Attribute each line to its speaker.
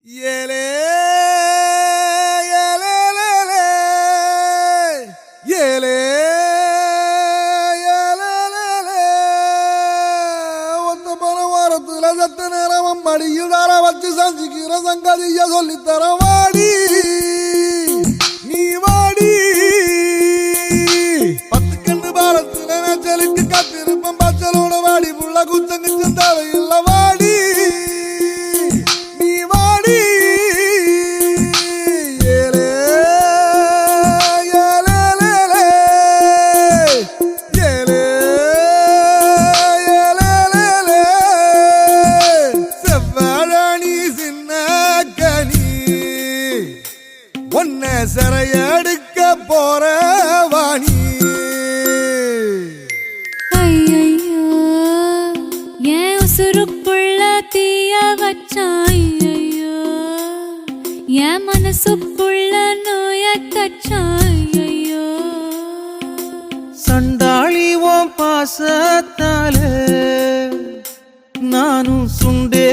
Speaker 1: ஏலே ஏலே ஏலே ஒத்த பல வாரத்துல சத்த நேரம் மடியில் தார வச்சு சந்திக்கிற சங்கதிய சொல்லித்தர வாடி நீ வாடி பத்து கண்டு பாலத்துல நச்சலுக்கு காத்திருப்பம் பச்சலோட வாடி புள்ள குத்தங்க தேவையில்லை வாடி ஒன்ன சரையடுக்க போற வாணி
Speaker 2: ஐயோ என் உசுருக்குள்ள தீய வச்சான் ஐயோ என் மனசுக்குள்ள நோய கச்சான் ஐயோ
Speaker 3: சண்டாளி ஓ பாசத்தாலே நானும் சுண்டே